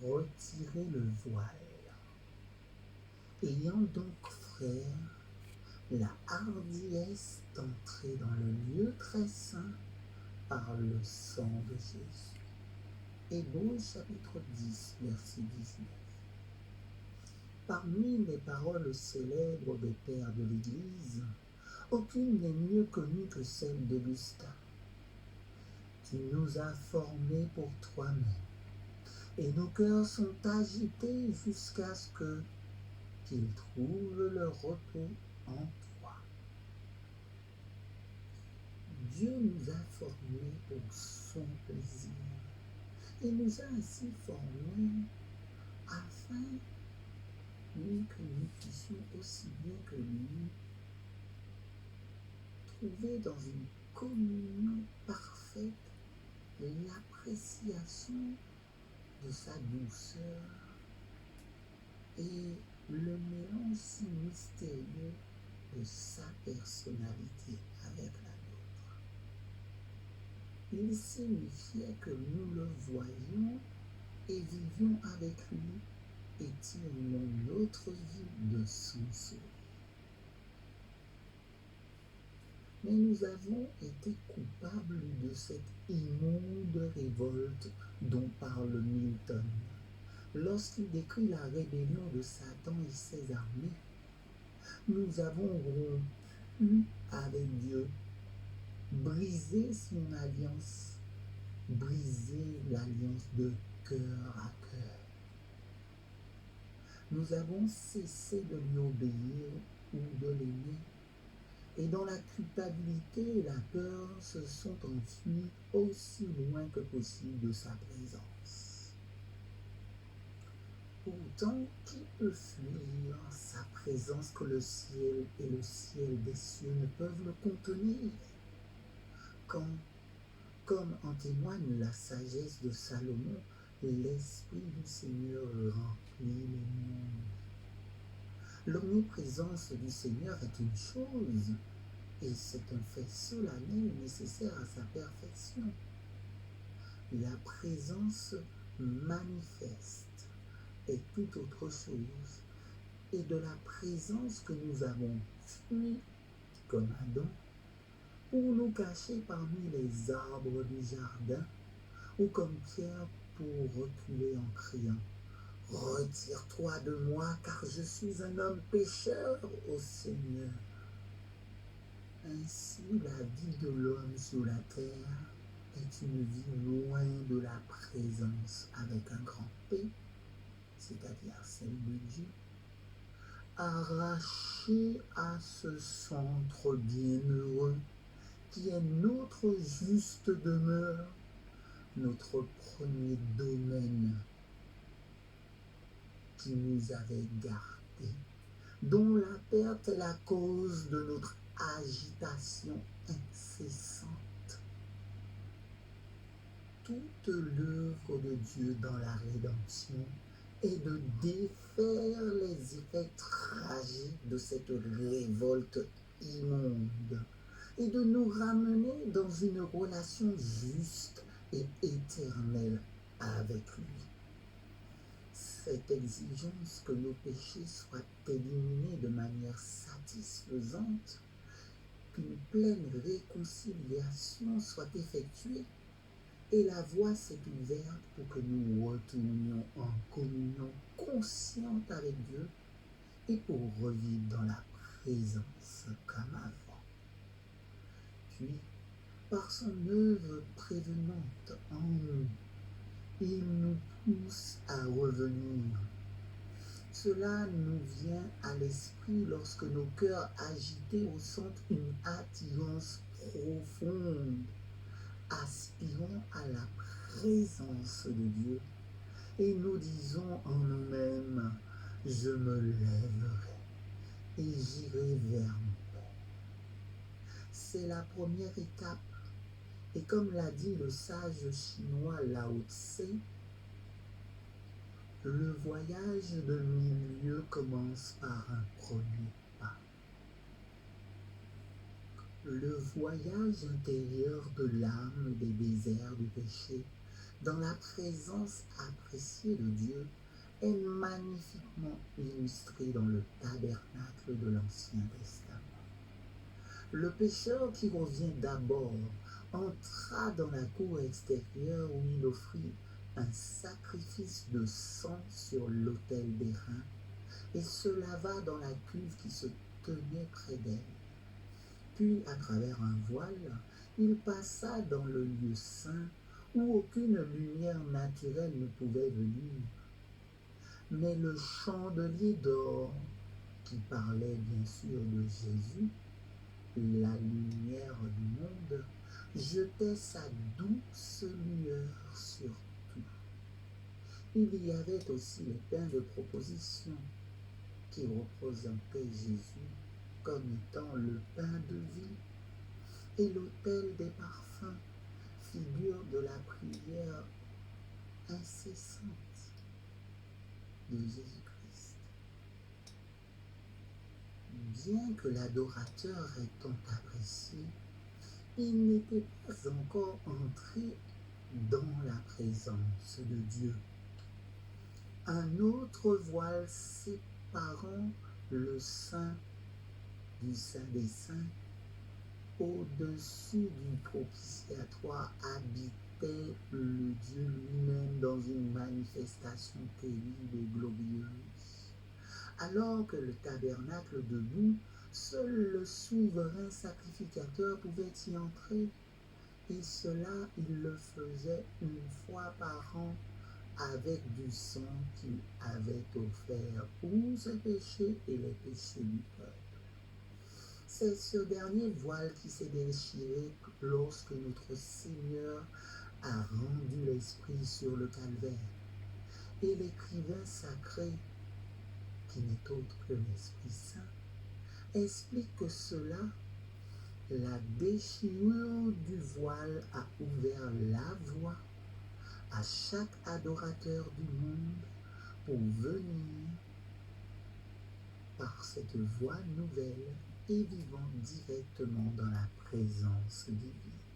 retirez le voile. Ayant donc, frères, la hardiesse d'entrer dans le lieu très saint par le sang de Jésus. Hébreux chapitre 10, verset 19. Parmi les paroles célèbres des pères de l'Église, aucune n'est mieux connue que celle d'Augustin. Tu nous as formés pour toi-même, et nos cœurs sont agités jusqu'à ce qu'ils trouvent leur repos en toi. Dieu nous a formés pour son plaisir. Il nous a ainsi formés afin que nous puissions aussi bien que lui trouver dans une communion parfaite l'appréciation de sa douceur et le mélange si mystérieux de sa personnalité avec la nôtre. Il signifiait que nous le voyions et vivions avec lui et tirions notre vie de son sourire. Mais nous avons été coupables de cette immonde révolte dont parle Milton lorsqu'il décrit la rébellion de Satan et ses armées. Nous avons rompu avec Dieu, brisé son alliance, brisé l'alliance de cœur à cœur. Nous avons cessé de lui obéir ou de l'aimer. Et dans la culpabilité et la peur se sont enfuis aussi loin que possible de sa présence. Pourtant, qui peut fuir sa présence que le ciel et le ciel des cieux ne peuvent le contenir? Quand, comme en témoigne la sagesse de Salomon, l'Esprit du Seigneur remplit les mondes. L'omniprésence du Seigneur est une chose, et c'est un fait solennel nécessaire à sa perfection. La présence manifeste est tout autre chose, et de la présence que nous avons fui, comme Adam, pour nous cacher parmi les arbres du jardin, ou comme Pierre pour reculer en criant « Retire-toi de moi, car je suis un homme pécheur au Seigneur ». Ainsi, la vie de l'homme sur la terre est une vie loin de la présence avec un grand P, c'est-à-dire celle de Dieu, arraché à ce centre bienheureux qui est notre juste demeure, notre premier domaine qui nous avait gardés, dont la perte est la cause de notre agitation incessante. Toute l'œuvre de Dieu dans la rédemption est de défaire les effets tragiques de cette révolte immonde et de nous ramener dans une relation juste et éternelle avec lui. Cette exigence que nos péchés soient éliminés de manière satisfaisante, qu'une pleine réconciliation soit effectuée, et la voie s'est ouverte pour que nous retournions en communion consciente avec Dieu et pour revivre dans la présence comme avant. Puis, par son œuvre prévenante en nous, il nous pousse à revenir. Cela nous vient à l'esprit lorsque nos cœurs agités ressentent une attirance profonde, aspirant à la présence de Dieu, et nous disons en nous-mêmes « Je me lèverai et j'irai vers mon Père ». C'est la première étape, et comme l'a dit le sage chinois Lao Tse, le voyage de 1000 lieues commence par un premier pas. Le voyage intérieur de l'âme des déserts du péché dans la présence appréciée de Dieu est magnifiquement illustrée dans le tabernacle de l'Ancien Testament. Le pécheur qui revient d'abord entra dans la cour extérieure où il offrit un sacrifice de sang sur l'autel d'airain et se lava dans la cuve qui se tenait près d'elle. Puis, à travers un voile, il passa dans le lieu saint où aucune lumière naturelle ne pouvait venir. Mais le chandelier d'or, qui parlait bien sûr de Jésus, la lumière du monde, jetait sa douce lueur sur tout. Il y avait aussi le pain de proposition qui représentait Jésus comme étant le pain de vie et l'autel des parfums, figure de la prière incessante de Jésus-Christ. Bien que l'adorateur ait tant apprécié, il n'était pas encore entré dans la présence de Dieu. Un autre voile séparant le Saint du Saint des Saints au-dessus du propitiatoire habitait le Dieu lui-même dans une manifestation terrible et glorieuse. Alors que le tabernacle debout, seul le souverain sacrificateur pouvait y entrer, et cela il le faisait une fois par an avec du sang qu'il avait offert pour ses péchés et les péchés du peuple. C'est ce dernier voile qui s'est déchiré lorsque notre Seigneur a rendu l'Esprit sur le calvaire. Et l'écrivain sacré, qui n'est autre que l'Esprit Saint, explique que cela, la déchirure du voile a ouvert la voie à chaque adorateur du monde pour venir par cette voie nouvelle et vivant directement dans la présence divine.